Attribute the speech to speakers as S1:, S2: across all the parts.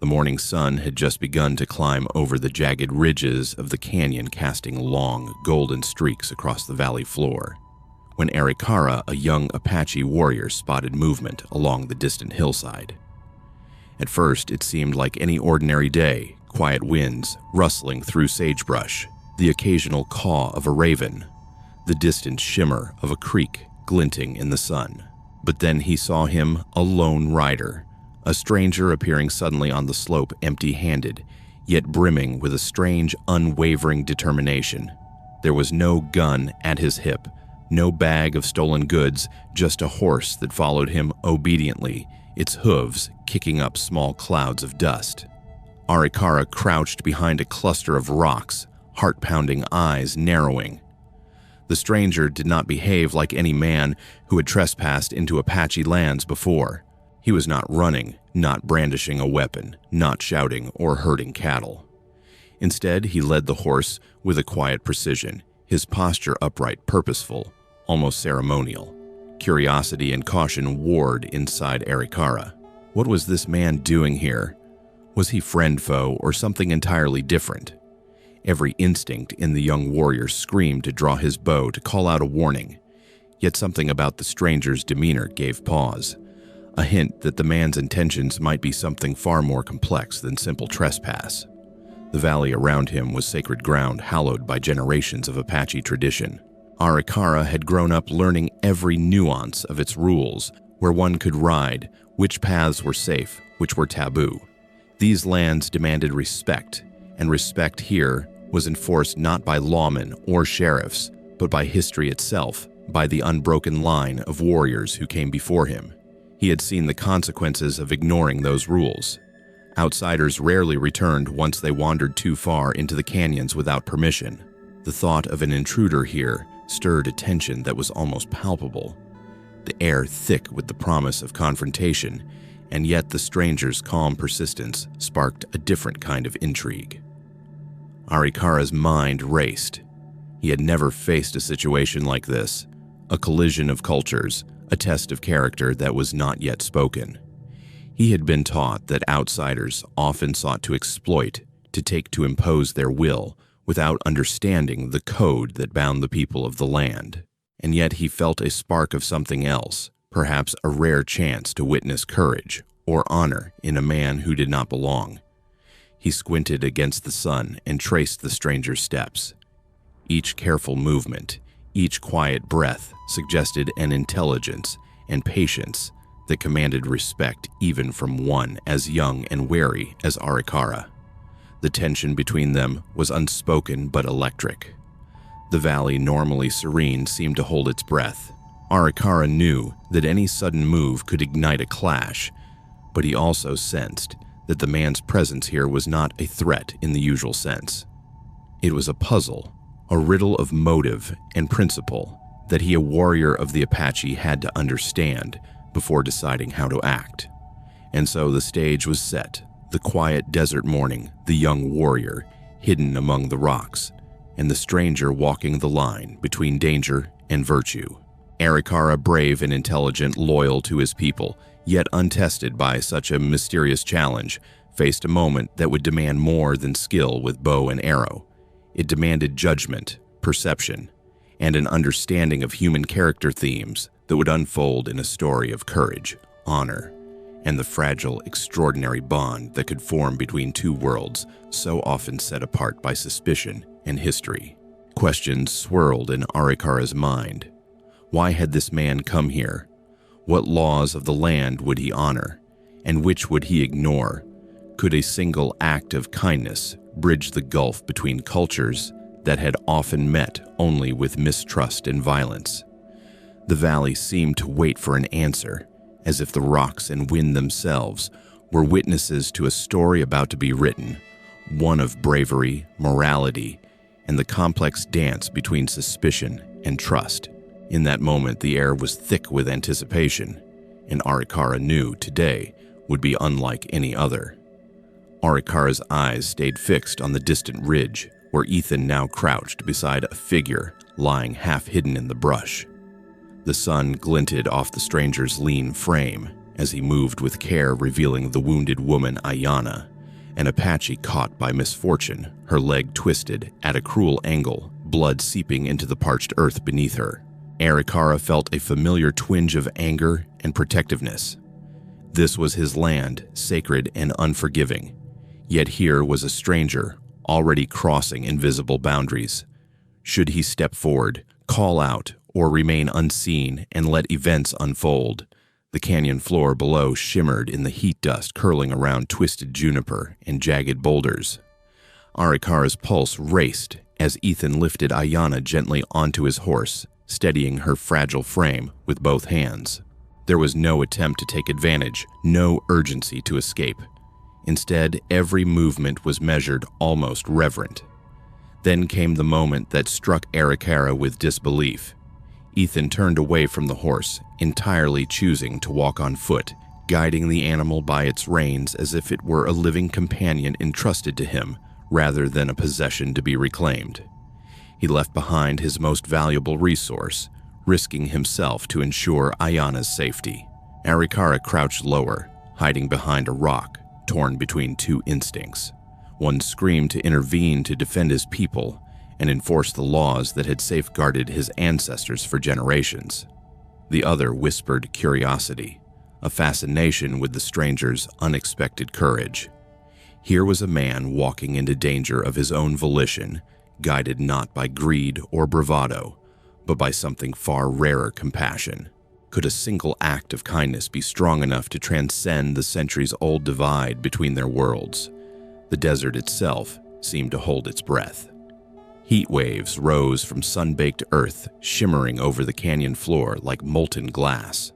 S1: The morning sun had just begun to climb over the jagged ridges of the canyon, casting long, golden streaks across the valley floor, when Arikara, a young Apache warrior, spotted movement along the distant hillside. At first, it seemed like any ordinary day, quiet winds rustling through sagebrush, the occasional caw of a raven, the distant shimmer of a creek glinting in the sun. But then he saw him, a lone rider, a stranger appearing suddenly on the slope empty-handed, yet brimming with a strange, unwavering determination. There was no gun at his hip, no bag of stolen goods, just a horse that followed him obediently, its hooves kicking up small clouds of dust. Arikara crouched behind a cluster of rocks, heart-pounding eyes narrowing. The stranger did not behave like any man who had trespassed into Apache lands before. He was not running, not brandishing a weapon, not shouting or herding cattle. Instead, he led the horse with a quiet precision, his posture upright, purposeful, almost ceremonial. Curiosity and caution warred inside Arikara. What was this man doing here? Was he friend, foe, or something entirely different? Every instinct in the young warrior screamed to draw his bow to call out a warning. Yet something about the stranger's demeanor gave pause, a hint that the man's intentions might be something far more complex than simple trespass. The valley around him was sacred ground hallowed by generations of Apache tradition. Arikara had grown up learning every nuance of its rules, where one could ride, which paths were safe, which were taboo. These lands demanded respect, and respect here was enforced not by lawmen or sheriffs, but by history itself, by the unbroken line of warriors who came before him. He had seen the consequences of ignoring those rules. Outsiders rarely returned once they wandered too far into the canyons without permission. The thought of an intruder here stirred a tension that was almost palpable, the air thick with the promise of confrontation, and yet the stranger's calm persistence sparked a different kind of intrigue. Arikara's mind raced. He had never faced a situation like this, a collision of cultures, a test of character that was not yet spoken. He had been taught that outsiders often sought to exploit, to impose their will, without understanding the code that bound the people of the land. And yet he felt a spark of something else, perhaps a rare chance to witness courage or honor in a man who did not belong. He squinted against the sun and traced the stranger's steps. Each careful movement, each quiet breath suggested an intelligence and patience that commanded respect even from one as young and wary as Arikara. The tension between them was unspoken but electric. The valley, normally serene, seemed to hold its breath. Arikara knew that any sudden move could ignite a clash, but he also sensed that the man's presence here was not a threat in the usual sense. It was a puzzle, a riddle of motive and principle that he, a warrior of the Apache, had to understand before deciding how to act. And so the stage was set. The quiet desert morning, the young warrior, hidden among the rocks, and the stranger walking the line between danger and virtue. Arikara, brave and intelligent, loyal to his people, yet untested by such a mysterious challenge, faced a moment that would demand more than skill with bow and arrow. It demanded judgment, perception, and an understanding of human character themes that would unfold in a story of courage, honor, and the fragile, extraordinary bond that could form between two worlds so often set apart by suspicion and history. Questions swirled in Arikara's mind. Why had this man come here? What laws of the land would he honor, and which would he ignore? Could a single act of kindness bridge the gulf between cultures that had often met only with mistrust and violence? The valley seemed to wait for an answer, as if the rocks and wind themselves were witnesses to a story about to be written, one of bravery, morality, and the complex dance between suspicion and trust. In that moment, the air was thick with anticipation, and Arikara knew today would be unlike any other. Arikara's eyes stayed fixed on the distant ridge, where Ethan now crouched beside a figure lying half hidden in the brush. The sun glinted off the stranger's lean frame, as he moved with care, revealing the wounded woman Ayana, an Apache caught by misfortune, her leg twisted at a cruel angle, blood seeping into the parched earth beneath her. Arikara felt a familiar twinge of anger and protectiveness. This was his land, sacred and unforgiving. Yet here was a stranger, already crossing invisible boundaries. Should he step forward, call out, or remain unseen and let events unfold? The canyon floor below shimmered in the heat dust curling around twisted juniper and jagged boulders. Arikara's pulse raced as Ethan lifted Ayana gently onto his horse, steadying her fragile frame with both hands. There was no attempt to take advantage, no urgency to escape. Instead, every movement was measured, almost reverent. Then came the moment that struck Arikara with disbelief. Ethan turned away from the horse, entirely choosing to walk on foot, guiding the animal by its reins as if it were a living companion entrusted to him, rather than a possession to be reclaimed. He left behind his most valuable resource, risking himself to ensure Ayana's safety. Arikara crouched lower, hiding behind a rock, torn between two instincts. One screamed to intervene to defend his people and enforce the laws that had safeguarded his ancestors for generations. The other whispered curiosity, a fascination with the stranger's unexpected courage. Here was a man walking into danger of his own volition, guided not by greed or bravado, but by something far rarer: compassion. Could a single act of kindness be strong enough to transcend the centuries-old divide between their worlds? The desert itself seemed to hold its breath. Heat waves rose from sun-baked earth, shimmering over the canyon floor like molten glass.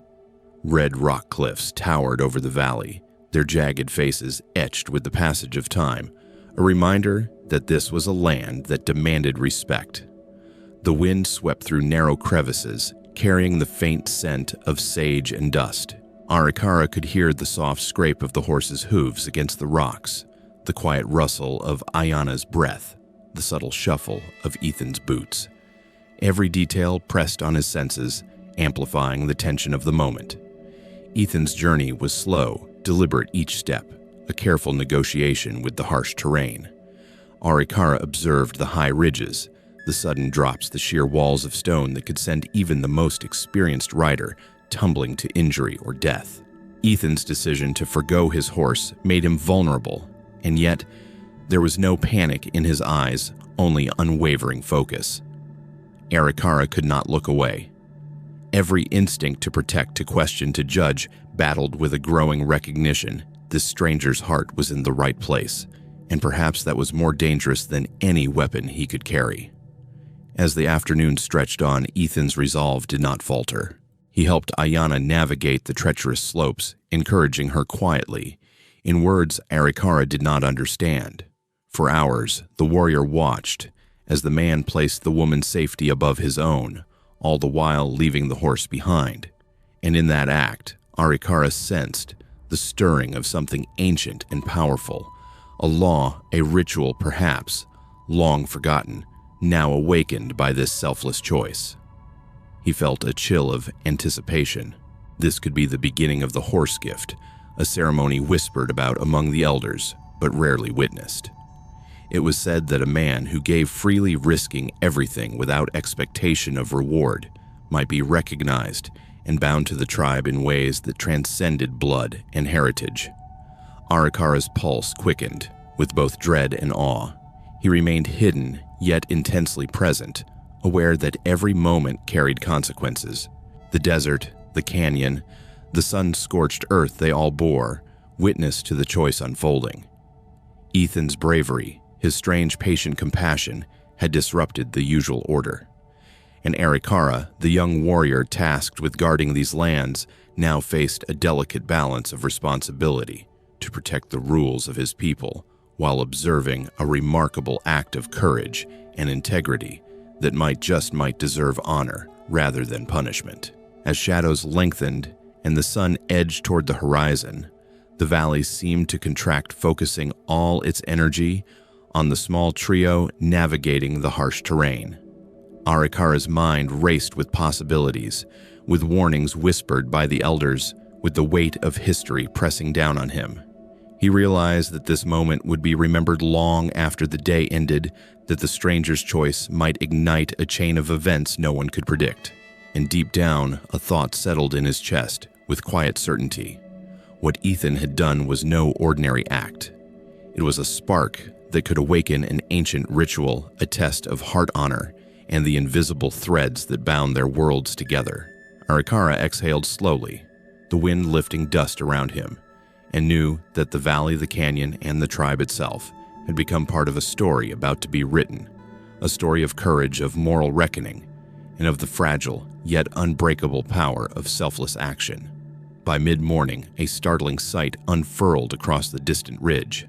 S1: Red rock cliffs towered over the valley, their jagged faces etched with the passage of time, a reminder that this was a land that demanded respect. The wind swept through narrow crevices, carrying the faint scent of sage and dust. Arikara could hear the soft scrape of the horse's hooves against the rocks, the quiet rustle of Ayana's breath, the subtle shuffle of Ethan's boots. Every detail pressed on his senses, amplifying the tension of the moment. Ethan's journey was slow, deliberate each step, a careful negotiation with the harsh terrain. Arikara observed the high ridges, the sudden drops, the sheer walls of stone that could send even the most experienced rider tumbling to injury or death. Ethan's decision to forgo his horse made him vulnerable, and yet there was no panic in his eyes, only unwavering focus. Arikara could not look away. Every instinct to protect, to question, to judge battled with a growing recognition this stranger's heart was in the right place, and perhaps that was more dangerous than any weapon he could carry. As the afternoon stretched on, Ethan's resolve did not falter. He helped Ayana navigate the treacherous slopes, encouraging her quietly, in words Arikara did not understand. For hours, the warrior watched as the man placed the woman's safety above his own, all the while leaving the horse behind. And in that act, Arikara sensed the stirring of something ancient and powerful, a law, a ritual perhaps, long forgotten, now awakened by this selfless choice. He felt a chill of anticipation. This could be the beginning of the horse gift, a ceremony whispered about among the elders, but rarely witnessed. It was said that a man who gave freely, risking everything without expectation of reward, might be recognized and bound to the tribe in ways that transcended blood and heritage. Arikara's pulse quickened, with both dread and awe. He remained hidden, yet intensely present, aware that every moment carried consequences. The desert, the canyon, the sun-scorched earth they all bore, witness to the choice unfolding. Ethan's bravery, his strange patient compassion, had disrupted the usual order. And Arikara, the young warrior tasked with guarding these lands, now faced a delicate balance of responsibility to protect the rules of his people while observing a remarkable act of courage and integrity that might deserve honor rather than punishment. As shadows lengthened and the sun edged toward the horizon, the valley seemed to contract, focusing all its energy on the small trio navigating the harsh terrain. Arikara's mind raced with possibilities, with warnings whispered by the elders, with the weight of history pressing down on him. He realized that this moment would be remembered long after the day ended, that the stranger's choice might ignite a chain of events no one could predict. And deep down, a thought settled in his chest with quiet certainty. What Ethan had done was no ordinary act. It was a spark that could awaken an ancient ritual, a test of heart honor, and the invisible threads that bound their worlds together. Arikara exhaled slowly, the wind lifting dust around him, and knew that the valley, the canyon, and the tribe itself had become part of a story about to be written, a story of courage, of moral reckoning, and of the fragile yet unbreakable power of selfless action. By mid-morning, a startling sight unfurled across the distant ridge.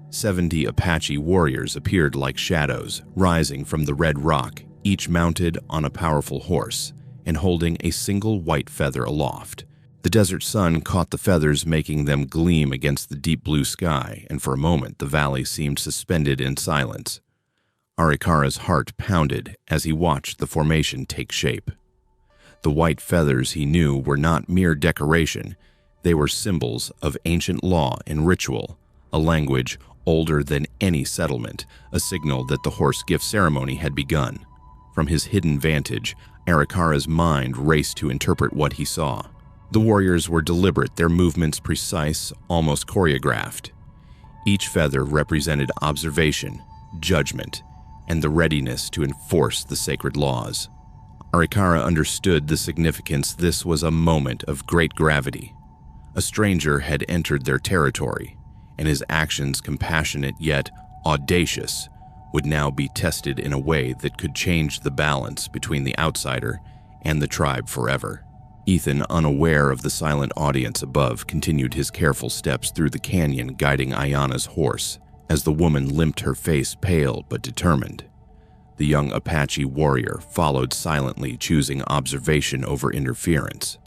S1: 70 Apache warriors appeared like shadows, rising from the red rock, each mounted on a powerful horse and holding a single white feather aloft. The desert sun caught the feathers, making them gleam against the deep blue sky, and for a moment the valley seemed suspended in silence. Arikara's heart pounded as he watched the formation take shape. The white feathers, he knew, were not mere decoration. They were symbols of ancient law and ritual, a language older than any settlement, a signal that the horse gift ceremony had begun. From his hidden vantage, Arikara's mind raced to interpret what he saw. The warriors were deliberate, their movements precise, almost choreographed. Each feather represented observation, judgment, and the readiness to enforce the sacred laws. Arikara understood the significance. This was a moment of great gravity. A stranger had entered their territory, and his actions, compassionate yet audacious, would now be tested in a way that could change the balance between the outsider and the tribe forever. Ethan, unaware of the silent audience above, continued his careful steps through the canyon, guiding Ayana's horse, as the woman limped, her face pale but determined. The young Apache warrior followed silently, choosing observation over interference.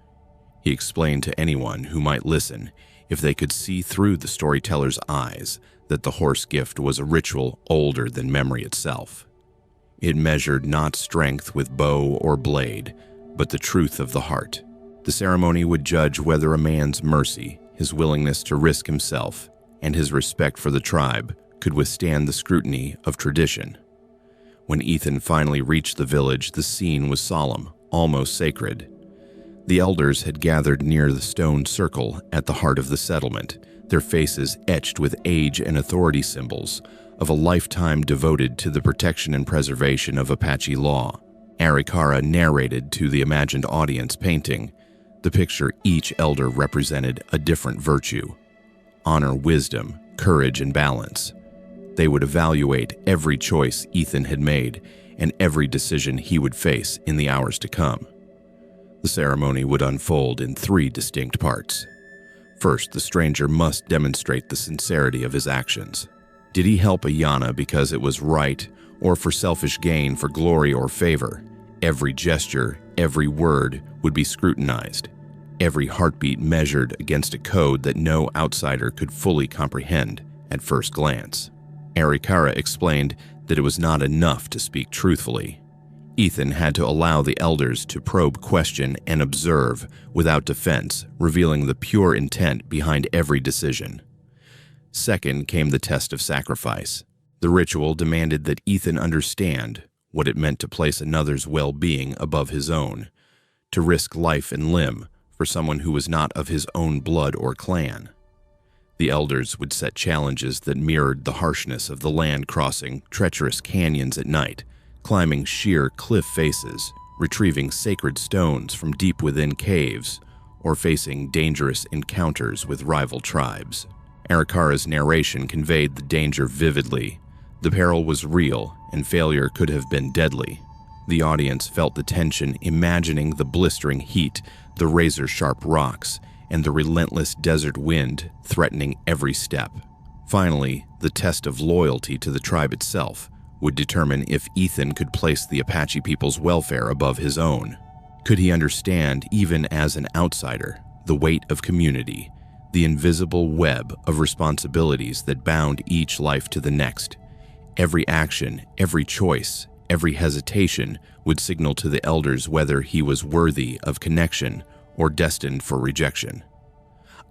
S1: He explained to anyone who might listen, if they could see through the storyteller's eyes, that the horse gift was a ritual older than memory itself. It measured not strength with bow or blade, but the truth of the heart. The ceremony would judge whether a man's mercy, his willingness to risk himself, and his respect for the tribe could withstand the scrutiny of tradition. When Ethan finally reached the village, the scene was solemn, almost sacred. The elders had gathered near the stone circle at the heart of the settlement, their faces etched with age and authority, symbols of a lifetime devoted to the protection and preservation of Apache law. Arikara narrated to the imagined audience, painting the picture. Each elder represented a different virtue: honor, wisdom, courage, and balance. They would evaluate every choice Ethan had made and every decision he would face in the hours to come. The ceremony would unfold in 3 distinct parts. First, the stranger must demonstrate the sincerity of his actions. Did he help Ayana because it was right, or for selfish gain, for glory or favor? Every gesture, every word would be scrutinized, every heartbeat measured against a code that no outsider could fully comprehend at first glance. Arikara explained that it was not enough to speak truthfully. Ethan had to allow the elders to probe, question, and observe without defense, revealing the pure intent behind every decision. Second came the test of sacrifice. The ritual demanded that Ethan understand what it meant to place another's well-being above his own, to risk life and limb for someone who was not of his own blood or clan. The elders would set challenges that mirrored the harshness of the land, crossing treacherous canyons at night, climbing sheer cliff faces, retrieving sacred stones from deep within caves, or facing dangerous encounters with rival tribes. Arikara's narration conveyed the danger vividly. The peril was real, and failure could have been deadly. The audience felt the tension, imagining the blistering heat, the razor-sharp rocks, and the relentless desert wind threatening every step. Finally, the test of loyalty to the tribe itself would determine if Ethan could place the Apache people's welfare above his own. Could he understand, even as an outsider, the weight of community, the invisible web of responsibilities that bound each life to the next? Every action, every choice, every hesitation would signal to the elders whether he was worthy of connection or destined for rejection.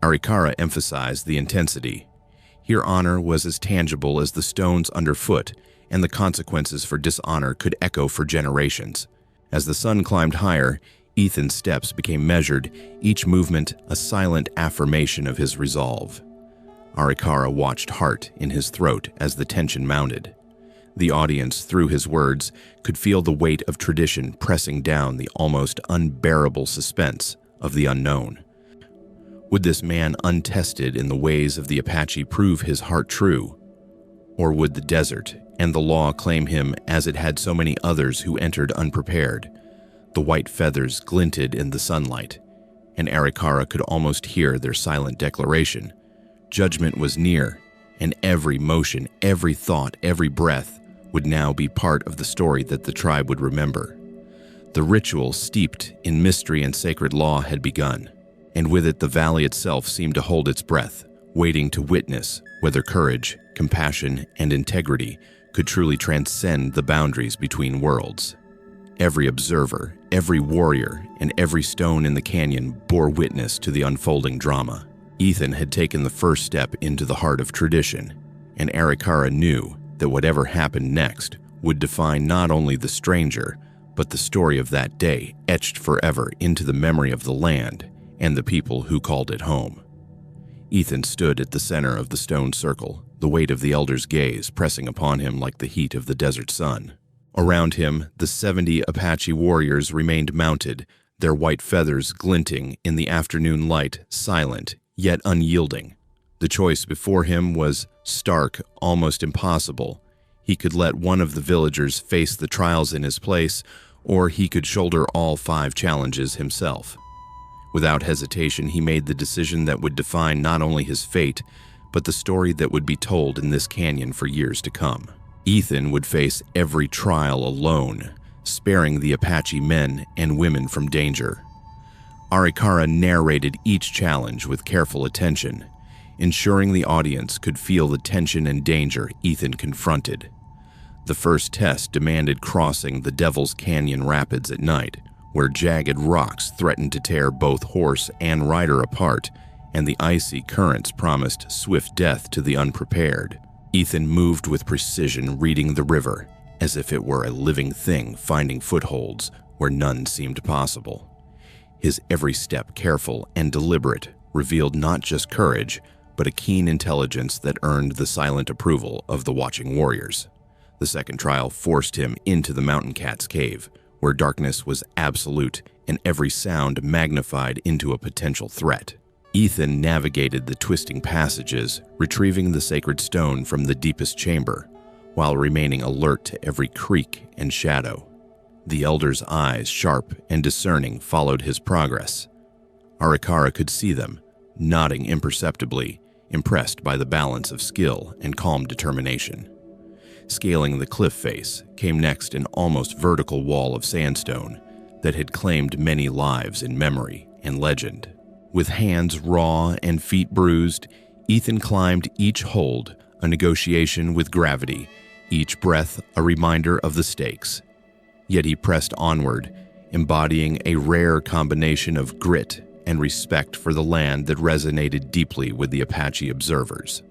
S1: Arikara emphasized the intensity. Here honor was as tangible as the stones underfoot, and the consequences for dishonor could echo for generations. As the sun climbed higher, Ethan's steps became measured, each movement a silent affirmation of his resolve. Arikara watched, heart in his throat, as the tension mounted. The audience, through his words, could feel the weight of tradition pressing down the almost unbearable suspense of the unknown. Would this man untested in the ways of the Apache prove his heart true? Or would the desert and the law claim him as it had so many others who entered unprepared? The white feathers glinted in the sunlight, and Arikara could almost hear their silent declaration. Judgment was near, and every motion, every thought, every breath would now be part of the story that the tribe would remember. The ritual steeped in mystery and sacred law had begun, and with it the valley itself seemed to hold its breath, waiting to witness whether courage, compassion, and integrity could truly transcend the boundaries between worlds. Every observer, every warrior, and every stone in the canyon bore witness to the unfolding drama. Ethan had taken the first step into the heart of tradition, and Arikara knew that whatever happened next would define not only the stranger, but the story of that day etched forever into the memory of the land and the people who called it home. Ethan stood at the center of the stone circle, the weight of the elder's gaze pressing upon him like the heat of the desert sun. Around him, the 70 Apache warriors remained mounted, their white feathers glinting in the afternoon light, silent, yet unyielding. The choice before him was stark, almost impossible. He could let one of the villagers face the trials in his place, or he could shoulder all 5 challenges himself. Without hesitation, he made the decision that would define not only his fate, but the story that would be told in this canyon for years to come. Ethan would face every trial alone, sparing the Apache men and women from danger. Arikara narrated each challenge with careful attention, ensuring the audience could feel the tension and danger Ethan confronted. The first test demanded crossing the Devil's Canyon Rapids at night, where jagged rocks threatened to tear both horse and rider apart, and the icy currents promised swift death to the unprepared. Ethan moved with precision, reading the river, as if it were a living thing finding footholds where none seemed possible. His every step, careful and deliberate, revealed not just courage, but a keen intelligence that earned the silent approval of the watching warriors. The second trial forced him into the mountain cat's cave, where darkness was absolute and every sound magnified into a potential threat. Ethan navigated the twisting passages, retrieving the sacred stone from the deepest chamber, while remaining alert to every creak and shadow. The elder's eyes, sharp and discerning, followed his progress. Arikara could see them, nodding imperceptibly, impressed by the balance of skill and calm determination. Scaling the cliff face came next an almost vertical wall of sandstone that had claimed many lives in memory and legend. With hands raw and feet bruised, Ethan climbed each hold, a negotiation with gravity, each breath a reminder of the stakes. Yet he pressed onward, embodying a rare combination of grit and respect for the land that resonated deeply with the Apache observers.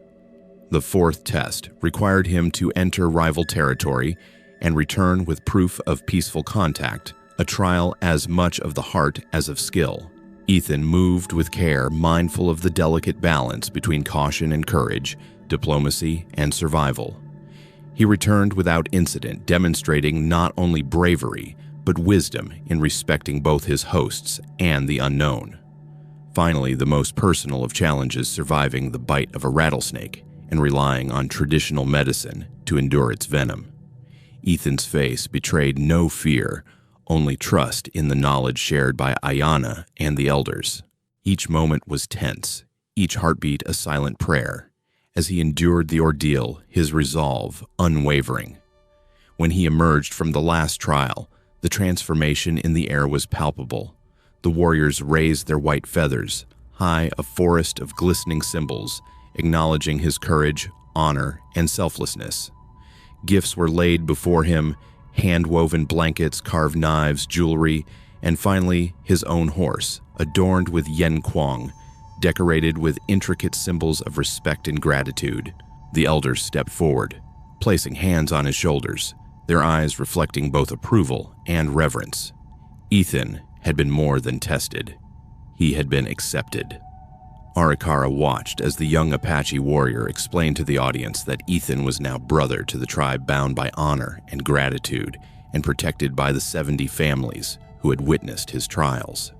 S1: The fourth test required him to enter rival territory and return with proof of peaceful contact, a trial as much of the heart as of skill. Ethan moved with care, mindful of the delicate balance between caution and courage, diplomacy and survival. He returned without incident, demonstrating not only bravery, but wisdom in respecting both his hosts and the unknown. Finally, the most personal of challenges, surviving the bite of a rattlesnake and relying on traditional medicine to endure its venom. Ethan's face betrayed no fear, only trust in the knowledge shared by Ayana and the elders. Each moment was tense, each heartbeat a silent prayer. As he endured the ordeal, his resolve unwavering. When he emerged from the last trial, the transformation in the air was palpable. The warriors raised their white feathers, high a forest of glistening symbols, acknowledging his courage, honor, and selflessness. Gifts were laid before him, hand-woven blankets, carved knives, jewelry, and finally his own horse, adorned with yen kwang, decorated with intricate symbols of respect and gratitude. The elders stepped forward, placing hands on his shoulders, their eyes reflecting both approval and reverence. Ethan had been more than tested. He had been accepted. Arikara watched as the young Apache warrior explained to the audience that Ethan was now brother to the tribe, bound by honor and gratitude and protected by the 70 families who had witnessed his trials.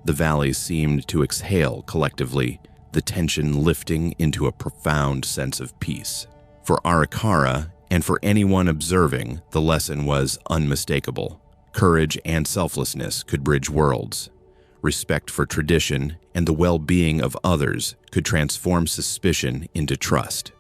S1: The valley seemed to exhale collectively, the tension lifting into a profound sense of peace. For Arikara, and for anyone observing, the lesson was unmistakable. Courage and selflessness could bridge worlds. Respect for tradition and the well-being of others could transform suspicion into trust.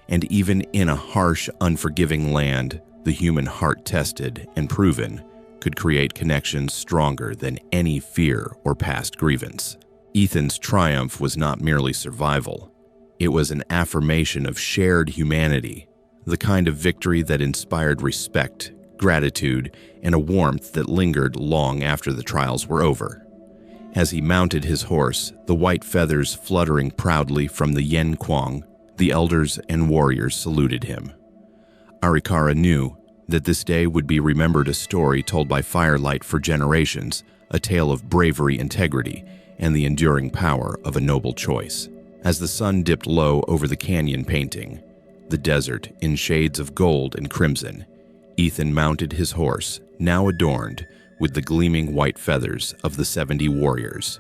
S1: And even in a harsh, unforgiving land, the human heart, tested and proven, could create connections stronger than any fear or past grievance. Ethan's triumph was not merely survival. It was an affirmation of shared humanity, the kind of victory that inspired respect, gratitude, and a warmth that lingered long after the trials were over. As he mounted his horse, the white feathers fluttering proudly from the yen kwang, the elders and warriors saluted him. Arikara knew that this day would be remembered, a story told by firelight for generations, a tale of bravery, integrity, and the enduring power of a noble choice. As the sun dipped low over the canyon, painting the desert in shades of gold and crimson, Ethan mounted his horse, now adorned with the gleaming white feathers of the 70 warriors.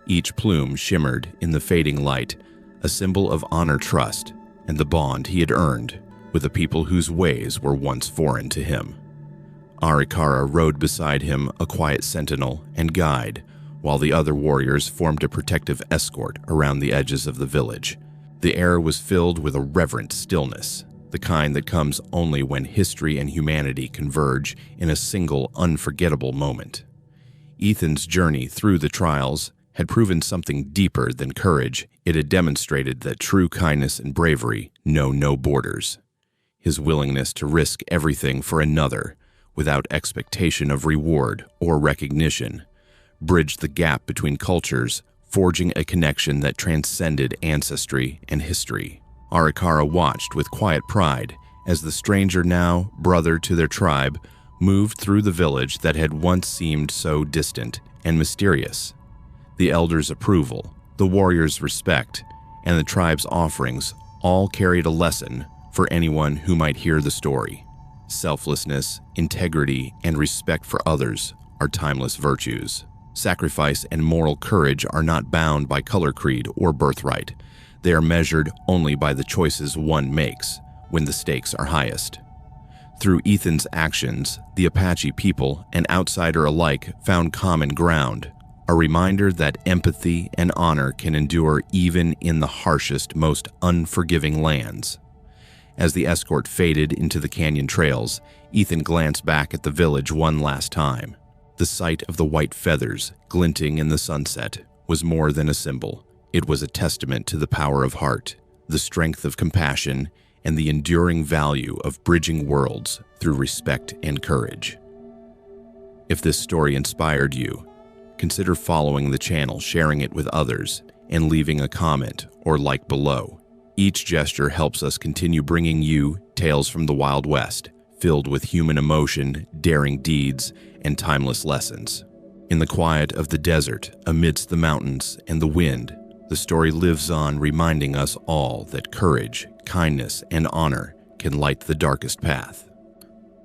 S1: Each plume shimmered in the fading light, a symbol of honor, trust, and the bond he had earned with a people whose ways were once foreign to him. Arikara rode beside him, a quiet sentinel and guide, while the other warriors formed a protective escort around the edges of the village. The air was filled with a reverent stillness, the kind that comes only when history and humanity converge in a single, unforgettable moment. Ethan's journey through the trials had proven something deeper than courage. It had demonstrated that true kindness and bravery know no borders. His willingness to risk everything for another, without expectation of reward or recognition, bridged the gap between cultures, forging a connection that transcended ancestry and history. Arikara watched with quiet pride as the stranger, now brother to their tribe, moved through the village that had once seemed so distant and mysterious. The elders' approval, the warriors' respect, and the tribe's offerings all carried a lesson for anyone who might hear the story. Selflessness, integrity, and respect for others are timeless virtues. Sacrifice and moral courage are not bound by color, creed, or birthright. They are measured only by the choices one makes when the stakes are highest. Through Ethan's actions, the Apache people and outsider alike found common ground, a reminder that empathy and honor can endure even in the harshest, most unforgiving lands. As the escort faded into the canyon trails, Ethan glanced back at the village one last time. The sight of the white feathers glinting in the sunset was more than a symbol. It was a testament to the power of heart, the strength of compassion, and the enduring value of bridging worlds through respect and courage. If this story inspired you, consider following the channel, sharing it with others, and leaving a comment or like below. Each gesture helps us continue bringing you tales from the Wild West, filled with human emotion, daring deeds, and timeless lessons. In the quiet of the desert, amidst the mountains and the wind, the story lives on, reminding us all that courage, kindness, and honor can light the darkest path.